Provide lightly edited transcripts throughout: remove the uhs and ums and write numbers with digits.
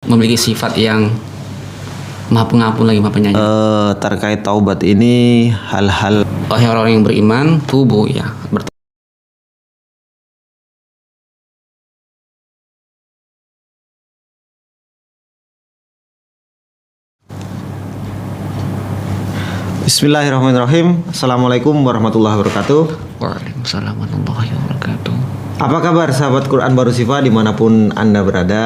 memiliki sifat yang Maha Pengampun lagi Maha Penyayang. Terkait taubat ini hal-hal Wahai orang yang beriman, tubuh ya. Bismillahirrahmanirrahim. Assalamualaikum warahmatullahi wabarakatuh. Waalaikumsalam warahmatullahi wabarakatuh. Apa kabar sahabat Quran Baru Sifa dimanapun Anda berada?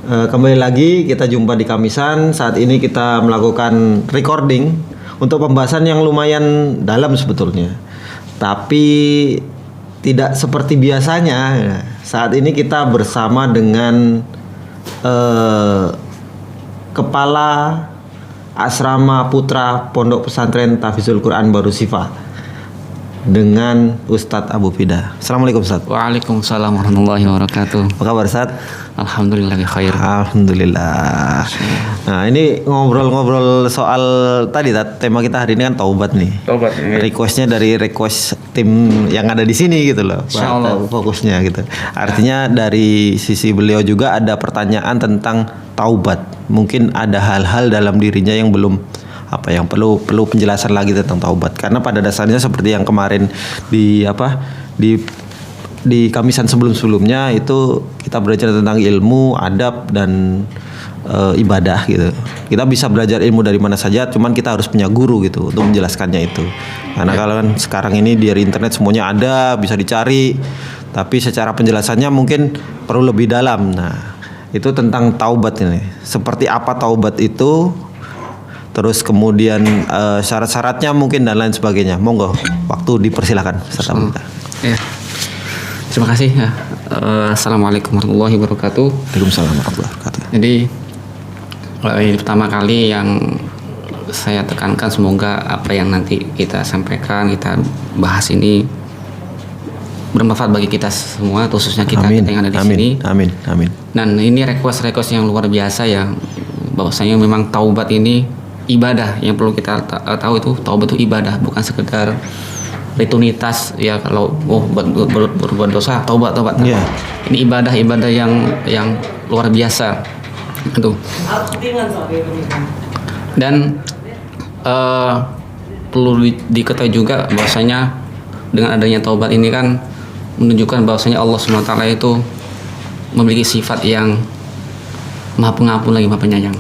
Kembali lagi kita jumpa di Kamisan. Saat ini kita melakukan recording untuk pembahasan yang lumayan dalam sebetulnya, tapi tidak seperti biasanya. Saat ini kita bersama dengan Kepala Asrama Putra Pondok Pesantren Tahfidzul Quran Baru Sifa dengan Ustadz Abu Fida. Assalamualaikum Ustadz. Waalaikumsalam warahmatullahi wabarakatuh. Apa kabar Ustadz? Alhamdulillah khair. Alhamdulillah. Nah ini ngobrol-ngobrol soal tadi tema kita hari ini kan taubat nih. Taubat. Requestnya dari request tim yang ada di sini gitu loh. Insyaallah. Fokusnya gitu. Artinya dari sisi beliau juga ada pertanyaan tentang taubat. Mungkin ada hal-hal dalam dirinya yang belum yang perlu penjelasan lagi tentang taubat, karena pada dasarnya seperti yang kemarin di Kamisan sebelumnya itu kita belajar tentang ilmu, adab dan ibadah gitu. Kita bisa belajar ilmu dari mana saja, cuman kita harus punya guru gitu untuk menjelaskannya itu. Karena kalau kan sekarang ini di internet semuanya ada, bisa dicari, tapi secara penjelasannya mungkin perlu lebih dalam. Nah, itu tentang taubat ini. Seperti apa taubat itu? Terus kemudian syarat-syaratnya mungkin dan lain sebagainya. Monggo, waktu dipersilakan. Ya. Terima kasih. Ya. Assalamualaikum warahmatullahi wabarakatuh. Waalaikumsalam warahmatullahi wabarakatuh. Jadi ini pertama kali yang saya tekankan, semoga apa yang nanti kita sampaikan, kita bahas ini bermanfaat bagi kita semua, khususnya kita yang ada di sini. Amin. Dan ini request yang luar biasa ya, bahwasanya memang taubat ini ibadah. Yang perlu kita tahu itu taubat itu ibadah, bukan sekedar rutinitas ya. Kalau berbuat dosa taubat. Yeah. Ini ibadah yang luar biasa itu. Dan perlu diketahui juga bahwasanya dengan adanya taubat ini kan menunjukkan bahwasanya Allah SWT itu memiliki sifat yang Maha Pengampun lagi Maha Penyayang.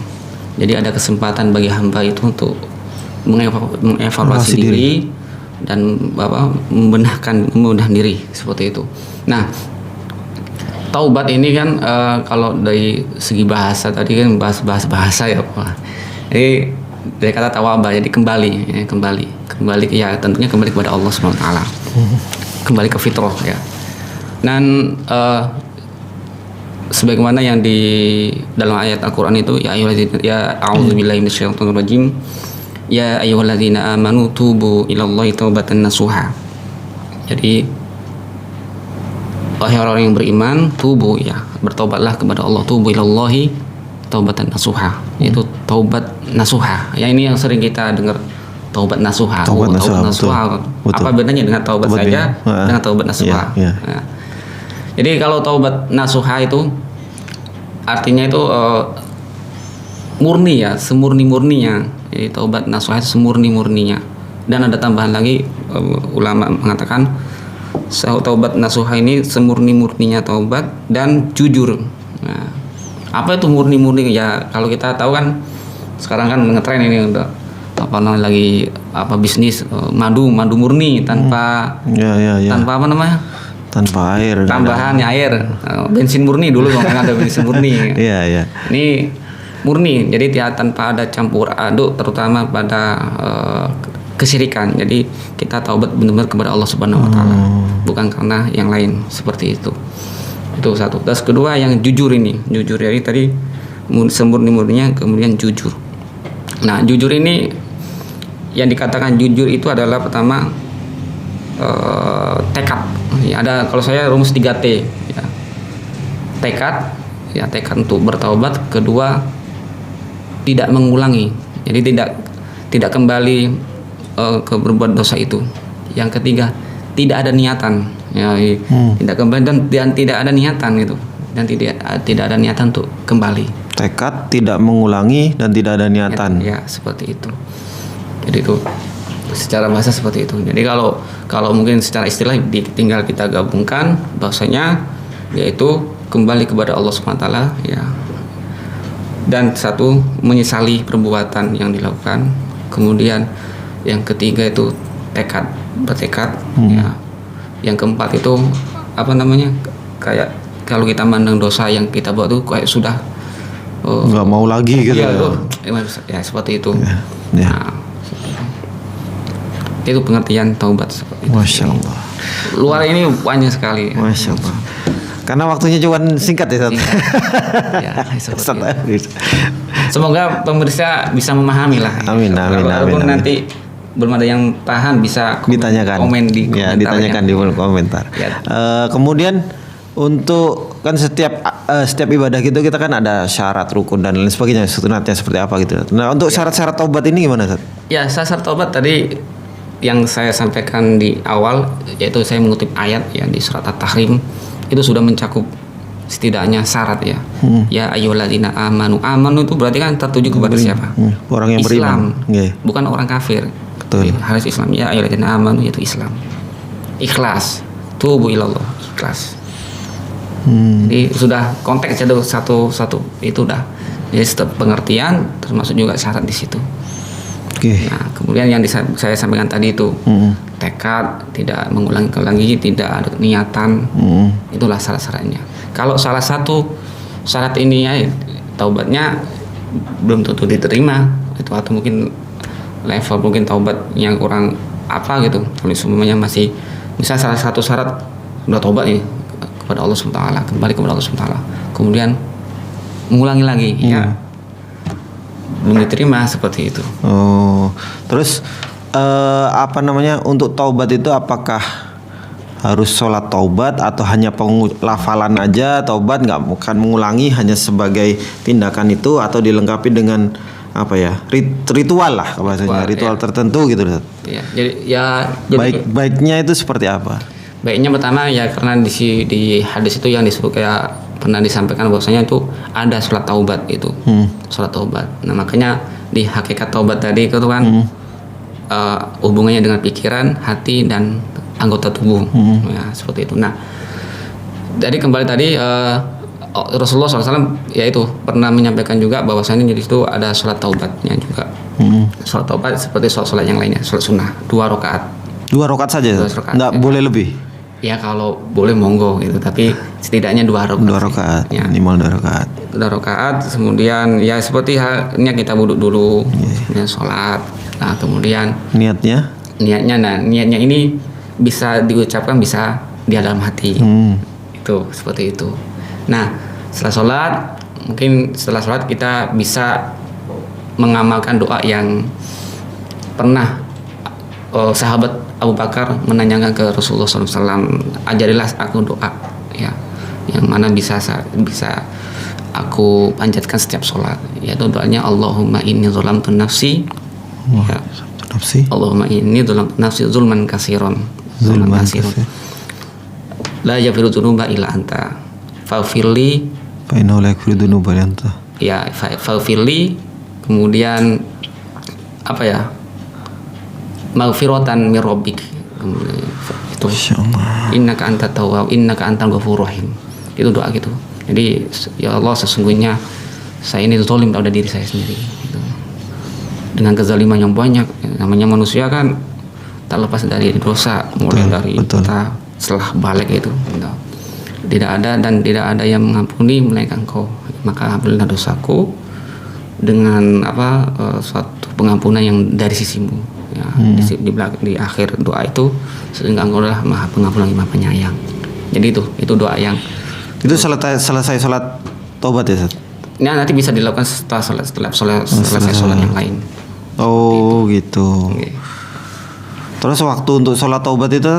Jadi ada kesempatan bagi hamba itu untuk mengevaluasi diri dan membenah diri seperti itu. Nah, taubat ini kan kalau dari segi bahasa tadi kan bahasa ya Pak. Jadi dari kata tawaba, jadi kembali ya, tentunya kembali kepada Allah SWT. Kembali ke fitrah ya. Dan sebagaimana yang di dalam ayat Al-Qur'an itu, ya a'udzubillahi minasyaitonirrajim, ya ayyuhalladzina amanu tubu ilallahi taubatan nasuha. Jadi wahai orang yang beriman, tubu ya, bertobatlah kepada Allah, tubu ilallahi taubatan nasuha. Itu taubat nasuha. Ya ini yang sering kita dengar, taubat nasuha. Taubat nasuha. Betul. Apa bedanya dengan taubat saja dengan taubat nasuha? Ya. Nah, jadi kalau taubat nasuha itu artinya itu murni ya, semurni-murninya. Jadi taubat nasuha itu semurni-murninya. Dan ada tambahan lagi, ulama mengatakan taubat nasuha ini semurni-murninya taubat dan jujur. Nah, apa itu murni-murni? Ya kalau kita tahu kan sekarang kan ngetren ini udah lagi bisnis madu murni tanpa tanpa tanpa air, tambahan air, bensin murni dulu kan ada bensin murni. Iya. Ini murni, jadi tanpa ada campur aduk, terutama pada kesyirikan. Jadi kita taubat benar-benar kepada Allah Subhanahu Wa Taala, bukan karena yang lain, seperti itu. Itu satu. Terus kedua yang jujur ini, jadi tadi semurni-murninya, kemudian jujur. Nah, jujur ini yang dikatakan jujur itu adalah pertama tekad. Ya, ada kalau saya rumus 3T ya. Tekad untuk bertaubat. Kedua, tidak mengulangi. Jadi tidak kembali ke berbuat dosa itu. Yang ketiga, tidak ada niatan. Ya, tidak kembali dan tidak ada niatan gitu. dan tidak ada niatan untuk kembali. Tekad tidak mengulangi dan tidak ada niatan. Ya, seperti itu. Jadi itu secara bahasa seperti itu. Jadi kalau mungkin secara istilah tinggal kita gabungkan bahwasanya yaitu kembali kepada Allah SWT ya. Dan satu, menyesali perbuatan yang dilakukan. Kemudian yang ketiga itu bertekad ya. Yang keempat itu kayak kalau kita mandang dosa yang kita buat tuh kayak sudah nggak mau lagi gitu. Ya seperti itu. Ya. Nah, itu pengertian taubat seperti itu. Masya Allah. Luar ini banyak sekali. Masya Allah. Karena waktunya cuma singkat ya, Ustaz. Ya, seperti itu. Semoga pemirsa bisa memahami lah. Amin. Walaupun nanti belum ada yang paham bisa ditanyakan. Komen di komentar. Ya, ditanyakan di komentar. Ya. Kemudian untuk kan setiap ibadah gitu kita kan ada syarat, rukun dan lain sebagainya, sunatnya seperti apa gitu. Nah, untuk syarat-syarat taubat ini gimana, Ustaz? Ya, syarat taubat tadi yang saya sampaikan di awal yaitu saya mengutip ayat yang di surat At-Tahrim itu sudah mencakup setidaknya syarat ya. Ya ayyuhalladzina amanu itu berarti kan tertuju kepada siapa? Orang yang Islam, beriman. bukan orang kafir. Betul. Harus Islam. Ya ayyuhalladzina amanu itu Islam. Ikhlas. Tubu ilallah. Ikhlas. Jadi sudah konteks itu satu itu udah. Jadi setiap pengertian termasuk juga syarat di situ. Okay. Nah, kemudian yang saya sampaikan tadi itu tekad, tidak mengulangi, tidak ada niatan, itulah syarat-syaratnya. Kalau salah satu syarat ini ya taubatnya belum tentu diterima itu, atau mungkin level mungkin taubatnya kurang apa gitu. Kalau semuanya masih, misal salah satu syarat udah taubat nih kepada Allah SWT, kembali kepada Allah SWT, kemudian mengulangi lagi ya belum diterima seperti itu. Oh, terus untuk taubat itu apakah harus sholat taubat atau hanya pelafalan aja taubat, nggak bukan mengulangi, hanya sebagai tindakan itu, atau dilengkapi dengan ritual lah bahasanya, ritual tertentu gitu. Ya, jadi baiknya itu seperti apa? Baiknya pertama ya karena di hadis itu yang disebut kayak pernah disampaikan bahwasanya itu ada sholat taubat itu, sholat taubat. Nah makanya di hakikat taubat tadi itu kan hubungannya dengan pikiran, hati dan anggota tubuh, ya seperti itu. Nah jadi kembali tadi Rasulullah SAW yaitu pernah menyampaikan juga bahwasanya di situ ada sholat taubatnya juga. Sholat taubat seperti sholat yang lainnya, sholat sunnah 2 rakaat. 2 rakaat saja, nggak ya. Boleh lebih? Ya kalau boleh monggo gitu, tapi setidaknya 2 rakaat. 2 rakaat, ya. Minimal 2 rakaat. 2 rakaat, kemudian ya seperti halnya kita wudhu dulu, kemudian sholat. Nah kemudian niatnya ini bisa diucapkan, bisa di dalam hati. Itu seperti itu. Nah setelah sholat kita bisa mengamalkan doa yang pernah sahabat Abu Bakar menanyakan ke Rasulullah SAW, ajarilah aku doa ya yang mana bisa aku panjatkan setiap sholat, yaitu doanya Allahumma inni zalamtu nafsi ya. Allahumma inni zalamtu nafsi zulman katsiran la yaghfiru dzunuba illa anta faghfirli fa innahu la yaghfiru dzunuba illa anta. Ya faghfirli, kemudian maghfiratan mir rabbik, itu innaka antat tawwab innaka antal ghafurur rahim. Itu doa gitu. Jadi ya Allah, sesungguhnya saya ini zalim pada diri saya sendiri gitu. Dengan kezaliman yang banyak, namanya manusia kan tak lepas dari dosa, mulai dari kita setelah balik itu gitu. Tidak ada yang mengampuni melainkan Engkau, maka ampunilah dosaku dengan suatu pengampunan yang dari sisimu. Ya, di akhir doa itu, sehingga Engkau adalah Maha Pengampun lagi Maha Penyayang. Jadi itu doa yang itu selesai sholat taubat ya, Ustaz? Nah, nanti bisa dilakukan setelah selesai sholat yang lain. Oh gitu. Okay. Terus waktu untuk sholat taubat itu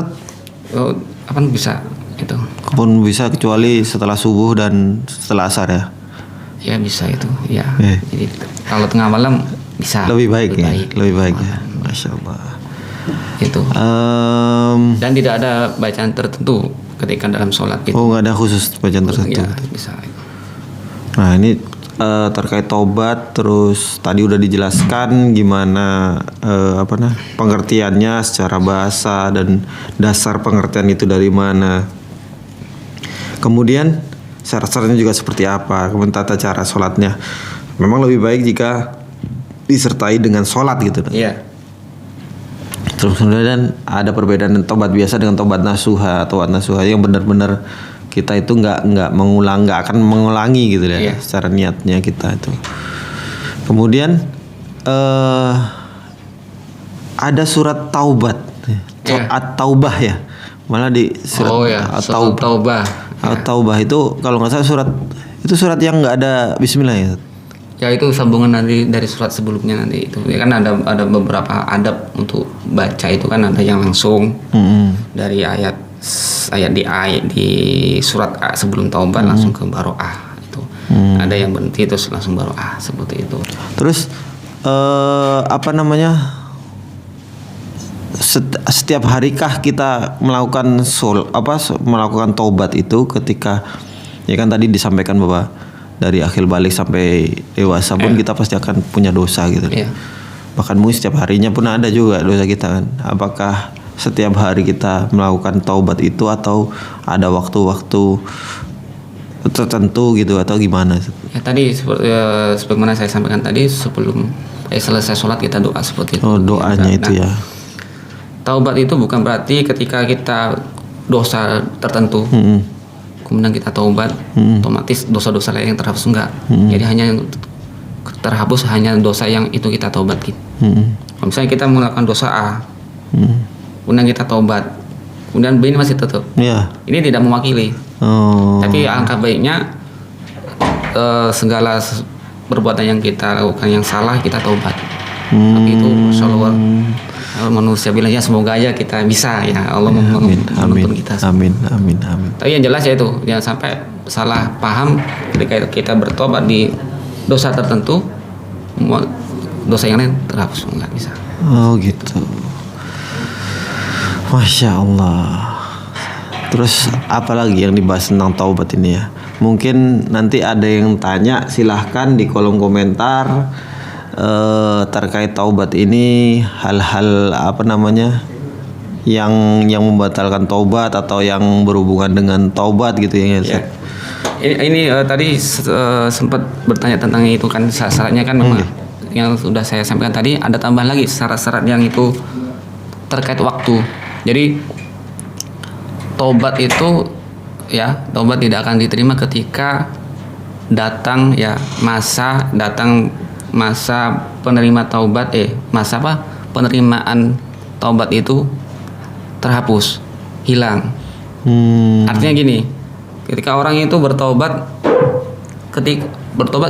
bisa itu? Pun bisa kecuali setelah subuh dan setelah asar ya? Ya bisa itu ya. Jadi kalau tengah malam bisa. Lebih baik ya. Masya Allah. Itu. Dan tidak ada bacaan tertentu ketika dalam sholat itu. Oh, nggak ada khusus bacaan tertentu. Ya, bisa. Nah, ini terkait taubat, terus tadi udah dijelaskan gimana pengertiannya secara bahasa dan dasar pengertian itu dari mana. Kemudian syarat-syaratnya juga seperti apa, kemudian tata cara sholatnya. Memang lebih baik jika disertai dengan sholat gitu. Iya. Terus kemudian ada perbedaan taubat biasa dengan taubat nasuha. Taubat nasuha yang benar-benar kita itu nggak akan mengulangi gitu ya, secara niatnya kita itu. Kemudian ada surat taubat, at-taubah ya, malah di surat at-taubah. At-taubah itu kalau nggak salah surat yang nggak ada Bismillah ya. Ya itu sambungan nanti dari surat sebelumnya nanti itu. Ya kan ada beberapa adab untuk baca itu kan, ada yang langsung dari ayat di surat A sebelum taubat langsung ke baroah itu. Ada yang berhenti terus langsung baroah seperti itu. Terus setiap harikah kita melakukan melakukan taubat itu ketika ya kan tadi disampaikan bahwa dari akhir balik sampai dewasa pun kita pasti akan punya dosa gitu. Bahkan mungkin setiap harinya pun ada juga dosa kita kan. Apakah setiap hari kita melakukan taubat itu atau ada waktu-waktu tertentu gitu atau gimana? Ya tadi sebagaimana saya sampaikan tadi, sebelum selesai sholat kita doa seperti itu. Oh, doanya itu ya. Taubat itu bukan berarti ketika kita dosa tertentu kemudian kita taubat otomatis dosa-dosa lain yang terhapus, enggak. Jadi hanya yang terhapus hanya dosa yang itu kita taubat gitu. Kalau misalnya kita melakukan dosa A kemudian kita taubat, kemudian B ini masih tetap. Ini tidak mewakili. Tapi alangkah baiknya segala perbuatan yang kita lakukan yang salah kita taubat. Tapi itu insyaallah manusia bilang ya semoga aja kita bisa ya Allah menuntun kita. Amin. Tapi yang jelas ya itu jangan sampai salah paham ketika kita bertobat di dosa tertentu, dosa yang lain terhapus, nggak bisa. Oh gitu. Masya Allah. Terus apa lagi yang dibahas tentang taubat ini ya? Mungkin nanti ada yang tanya, silahkan di kolom komentar terkait taubat ini, hal-hal yang membatalkan taubat atau yang berhubungan dengan taubat gitu ya. Ini tadi sempat bertanya tentang itu kan syaratnya kan memang yang sudah saya sampaikan tadi, ada tambahan lagi syarat-syarat yang itu terkait waktu. Jadi taubat itu taubat tidak akan diterima ketika datang masa penerima taubat penerimaan taubat itu terhapus, hilang. Artinya gini, ketika orang itu bertobat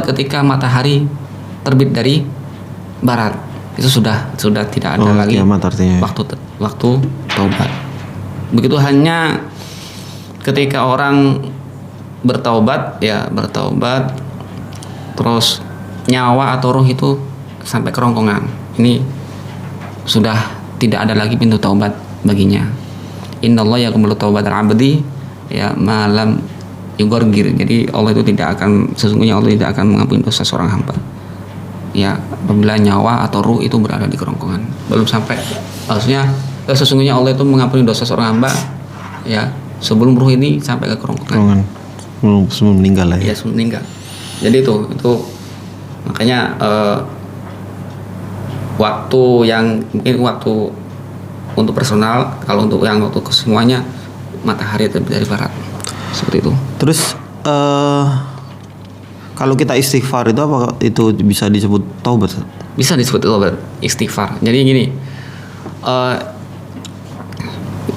ketika matahari terbit dari barat, itu sudah tidak ada lagi waktu taubat. Begitu hanya ketika orang bertaubat terus nyawa atau roh itu sampai kerongkongan, ini sudah tidak ada lagi pintu taubat baginya. Innallaha yaqbalu taubatal abdi malam yughargir. Jadi sesungguhnya Allah tidak akan mengampuni dosa seorang hamba apabila nyawa atau ruh itu berada di kerongkongan. Belum sampai, maksudnya sesungguhnya Allah itu mengampuni dosa seorang hamba sebelum ruh ini sampai ke kerongkongan. Sebelum meninggal lah ya. Sebelum meninggal. Jadi itu makanya waktu untuk personal, kalau untuk yang waktu kesemuanya matahari terbit dari barat, seperti itu. Terus kalau kita istighfar itu apa itu bisa disebut taubat? Bisa disebut taubat, istighfar. Jadi gini,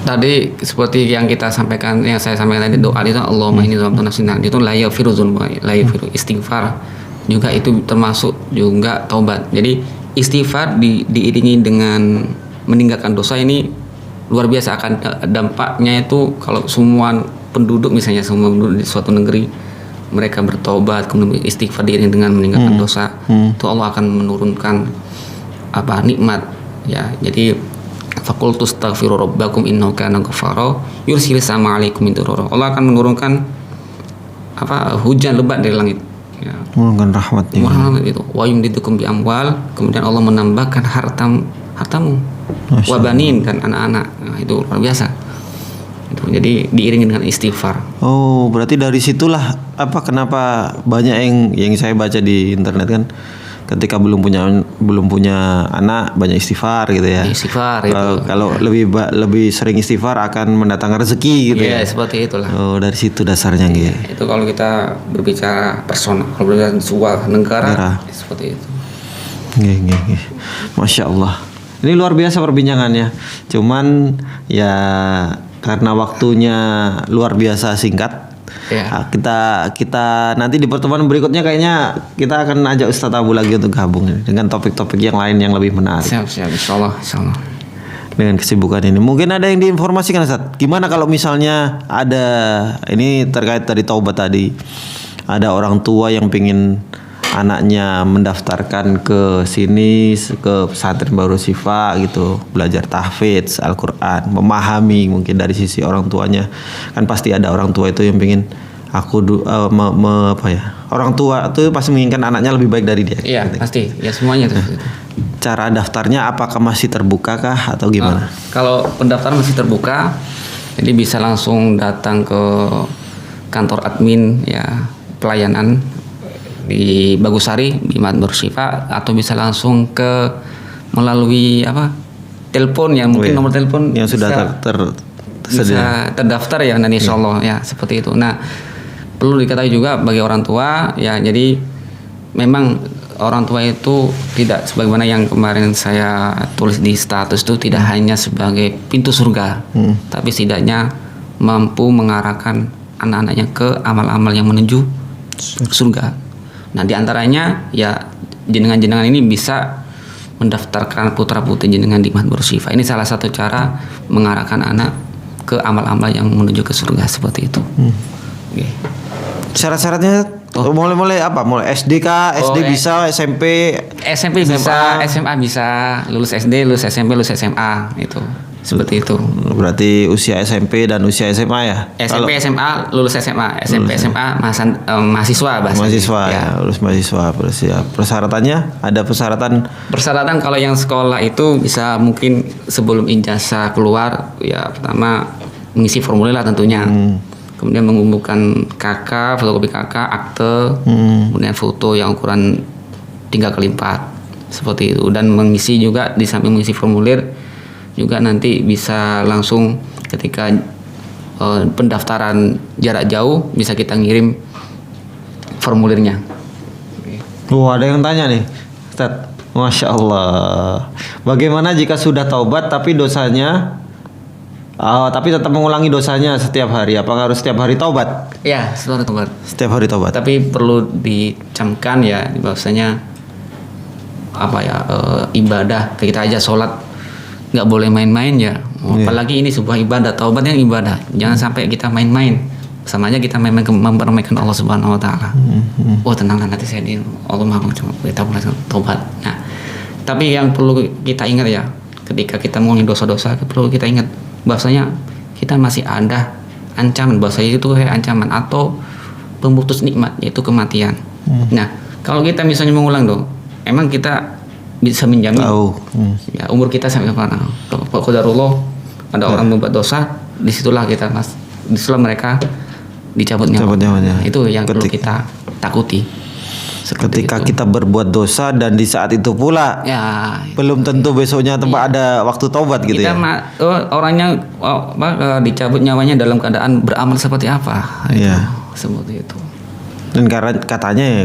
tadi seperti yang saya sampaikan tadi, doa itu Allahumma inni zalamtu nafsi, itu la yaghfiru dzunba la yaghfiru. Istighfar juga itu termasuk juga taubat. Jadi istighfar diiringi dengan meninggalkan dosa, ini luar biasa akan dampaknya itu. Kalau semua penduduk di suatu negeri mereka bertobat kemudian istighfar diiringi dengan meninggalkan dosa, itu Allah akan menurunkan nikmat ya. Jadi Faqultu astaghfiru rabbakum innahu kana ghaffara yursilis sama alaikum midrara. Allah akan menurunkan hujan lebat dari langit. Ya. Menurunkan rahmatnya. Rahmat itu. Wa yumdidukum bi amwal, kemudian Allah menambahkan hartamu, wa banin dan anak-anak. Nah, itu luar biasa. Itu. Jadi diiringi dengan istighfar. Oh, berarti dari situlah kenapa banyak yang saya baca di internet kan, ketika belum punya anak banyak istighfar gitu ya. Istighfar itu. Kalau lebih sering istighfar akan mendatangkan rezeki gitu ya. Iya, seperti itulah. Oh, dari situ dasarnya gitu. Itu kalau kita berbicara personal, kalau berbicara sebuah negara. Seperti itu. Nggih. Masya Allah. Ini luar biasa perbincangannya. Cuman ya karena waktunya luar biasa singkat. Ya. Kita nanti di pertemuan berikutnya kayaknya kita akan ajak Ustadz Abu lagi untuk gabung dengan topik-topik yang lain yang lebih menarik. Siap, insyaallah. Dengan kesibukan ini, mungkin ada yang diinformasikan Ustadz. Gimana kalau misalnya ada ini terkait dari taubat tadi, ada orang tua yang pingin anaknya mendaftarkan ke sini, ke pesantren Bahrul Shifa gitu, belajar tahfidz Al-Quran, memahami mungkin dari sisi orang tuanya. Kan pasti ada orang tua itu yang pingin orang tua itu pasti menginginkan anaknya lebih baik dari dia. Iya, pasti. Ya semuanya itu. Cara daftarnya apakah masih terbuka kah atau gimana? Kalau pendaftaran masih terbuka, jadi bisa langsung datang ke kantor admin ya pelayanan di Bagusari di Bahrul Shifa, atau bisa langsung ke melalui telepon yang mungkin nomor telepon yang sudah bisa terdaftar ya, dan insyaallah ya seperti itu. Nah, perlu diketahui juga bagi orang tua ya, jadi memang orang tua itu tidak sebagaimana yang kemarin saya tulis di status itu tidak hanya sebagai pintu surga, tapi setidaknya mampu mengarahkan anak-anaknya ke amal-amal yang menuju surga. Nah, diantaranya ya jenengan-jenengan ini bisa mendaftarkan putra-putri jenengan di Bahrul Shifa. Ini salah satu cara mengarahkan anak ke amal-amal yang menuju ke surga seperti itu. Okay. Syarat-syaratnya mulai apa? Mulai SD kah? SD bisa, SMP bisa, SMA bisa, lulus SD, lulus SMP, lulus SMA itu. Seperti itu. Berarti usia SMP dan usia SMA ya? SMP, SMA, lulus SMA, SMP, SMA, mahasiswa bahasa. Mahasiswa ya, lulus mahasiswa. Persyaratannya ada persyaratan? Persyaratan kalau yang sekolah itu bisa mungkin sebelum ijazah keluar ya, pertama mengisi formulir lah tentunya. Kemudian mengumpulkan KK, fotokopi KK, akte, kemudian foto yang ukuran 3x4 seperti itu, dan mengisi juga di samping mengisi formulir juga nanti bisa langsung ketika pendaftaran jarak jauh bisa kita ngirim formulirnya. Ada yang tanya nih, Ustaz. Masya Allah. Bagaimana jika sudah taubat tapi dosanya tapi tetap mengulangi dosanya setiap hari? Apakah harus setiap hari taubat? Ya, setiap hari taubat. Setiap hari taubat. Tapi perlu dicamkan ya, bahwasanya ibadah kita aja sholat nggak boleh main-main ya. Apalagi ini sebuah ibadah, taubat yang ibadah. Jangan sampai kita main-main. Sama aja kita mempermainkan Allah Subhanahu Wa Taala. Tenanglah, nanti saya di Allah Maha kita mulai taubat. Nah, tapi yang perlu kita ingat ya, ketika kita mengulangi dosa-dosa, perlu kita ingat bahwasanya kita masih ada ancaman, bahwasanya itu kayak ancaman atau pemutus nikmat, yaitu kematian. Nah, kalau kita misalnya mengulang emang kita bisa menjamin ya umur kita sampai mana? Qadarullah, ada orang membuat dosa, disitulah mereka dicabut nyawa. Itu yang perlu kita takuti. Ketika kita berbuat dosa dan di saat itu pula belum tentu besoknya ada waktu taubat gitu ya. Orangnya dicabut nyawanya dalam keadaan beramal seperti apa? Seperti itu. Dan katanya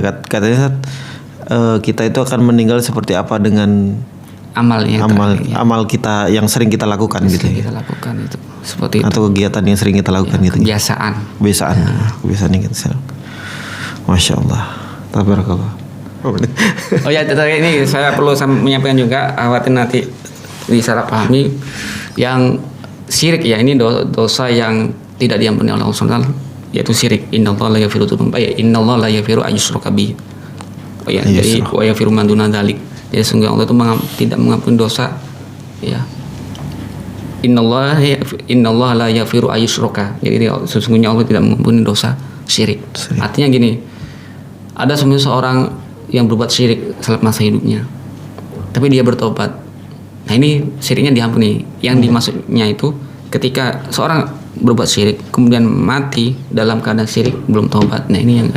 kita itu akan meninggal seperti apa dengan amal kita yang sering kita lakukan gitu. Kita lakukan itu seperti itu. Atau kegiatan yang sering kita lakukan gitu. Kebiasaan yang kita. Masya Allah. Tabarakallah. Ini saya perlu menyampaikan juga, khawatir nanti disalah pahami, yang syirik ya, ini dosa yang tidak diampuni oleh Allah SWT, yaitu syirik. Innallaha la yaghfiru an yushraka bihi. Jadi wa yaghfiru ma duna dzalik. Jadi sungguh Allah itu tidak mengampuni dosa ya Innallaha la yaghfiru ayyushraka. Jadi sesungguhnya Allah tidak mengampuni dosa syirik. Artinya gini, ada seorang yang berbuat syirik selama masa hidupnya, tapi dia bertobat. Nah ini syiriknya diampuni. Yang dimaksudnya itu ketika seorang berbuat syirik kemudian mati dalam keadaan syirik belum taubat. Nah ini yang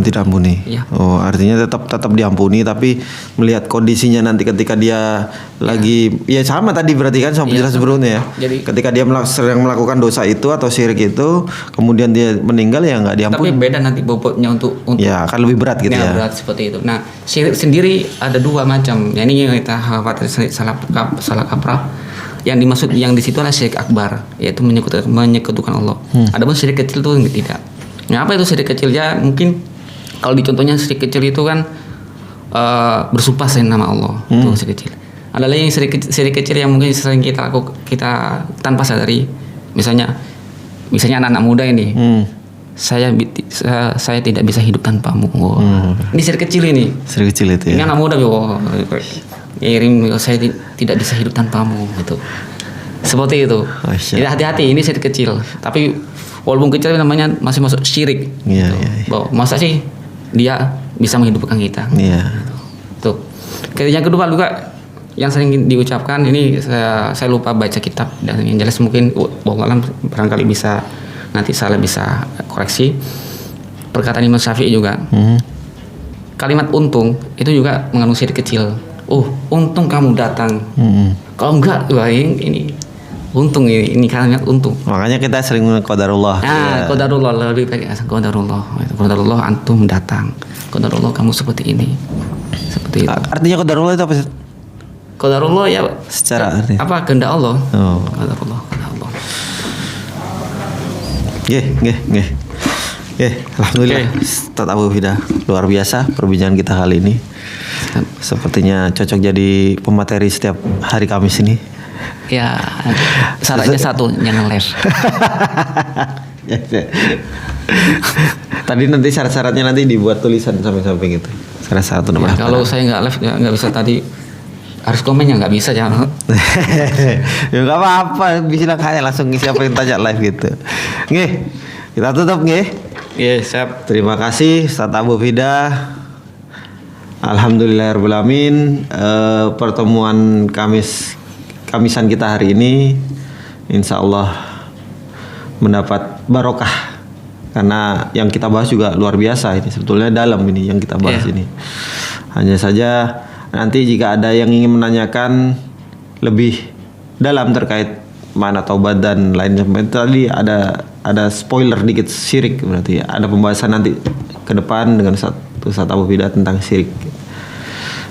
tidak ampuni. Ya. Oh, artinya tetap diampuni, tapi melihat kondisinya nanti ketika dia lagi ya sama tadi berarti kan sama penjelasan sebelumnya ya. Jadi ketika dia sedang melakukan dosa itu atau syirik itu kemudian dia meninggal ya nggak diampuni. Tapi beda nanti bobotnya untuk ya akan lebih berat gitu ya. Berat seperti itu. Nah syirik sendiri ada dua macam. Ya, ini yang kita khawatir salah kaprah. Yang dimaksud yang di situ adalah syirik akbar, yaitu menyekutukan Allah. Adapun syirik kecil itu tidak. Nah, apa itu syirik kecil? Ya mungkin kalau dicontohnya syirik kecil itu kan bersumpah selain nama Allah. Itu syirik kecil. Ada lagi yang syirik kecil yang mungkin sering kita tanpa sadari. Misalnya anak-anak muda ini. Saya tidak bisa hidup tanpamu. Ini syirik kecil ini. Syirik kecil itu ya. Ini anak muda saya tidak bisa hidup tanpamu gitu. Seperti itu. Jadi hati-hati, ini syirik kecil. Tapi walaupun kecil namanya masih masuk syirik. Iya. Bahwa masa sih dia bisa menghidupkan kita. Iya. Tuh. Yang kedua juga yang sering diucapkan ini saya lupa baca kitab dan yang jelas mungkin wallahualam barangkali bisa nanti saya bisa koreksi. Perkataan Imam Syafi'i juga. Kalimat untung itu juga mengandung syirik kecil. Untung kamu datang. Kalau enggak, wah ini untung ini kalimat untung. Makanya kita sering qadarullah. Qadarullah lebih baik qadarullah antum datang. Qadarullah kamu seperti ini. Seperti itu. Artinya qadarullah itu apa sih? Qadarullah ya secara arti. Apa kehendak Allah. Qadarullah. Nggih. Alhamdulillah. Ustaz Abu Fidah, luar biasa perbincangan kita kali ini. Sepertinya cocok jadi pemateri setiap hari Kamis ini. Ya, syaratnya satu, jangan live. Tadi nanti syarat-syaratnya nanti dibuat tulisan samping-samping itu. Syarat satu ya, kalau saya nggak live ya nggak bisa tadi. Harus komennya nggak bisa jangan. Ya nggak apa-apa, bisa kayak langsung siapa yang tanya live gitu. Nggih, kita tutup nggih. Iya, siap. Terima kasih Ustaz Abu Fidah. Alhamdulillahirabbil alamin. Pertemuan Kamisan kita hari ini insya Allah mendapat barokah karena yang kita bahas juga luar biasa ini, sebetulnya dalam ini yang kita bahas ini. Hanya saja nanti jika ada yang ingin menanyakan lebih dalam terkait mana taubat dan lainnya, tadi ada spoiler dikit syirik, berarti ada pembahasan nanti ke depan dengan Ustaz Abu Fidah tentang syirik.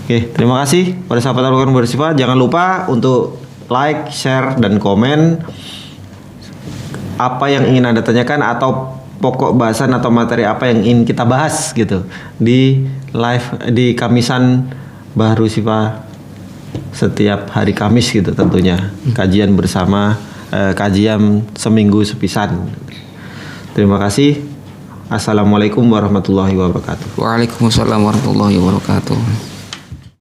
Oke, terima kasih pada sahabat Al-Quran bersifat. Jangan lupa untuk like, share, dan komen apa yang ingin Anda tanyakan atau pokok bahasan atau materi apa yang ingin kita bahas gitu di live di Kamisan Bahru Sifah setiap hari Kamis gitu tentunya. Kajian bersama, kajian seminggu sepisan. Terima kasih. Assalamualaikum warahmatullahi wabarakatuh. Waalaikumsalam warahmatullahi wabarakatuh.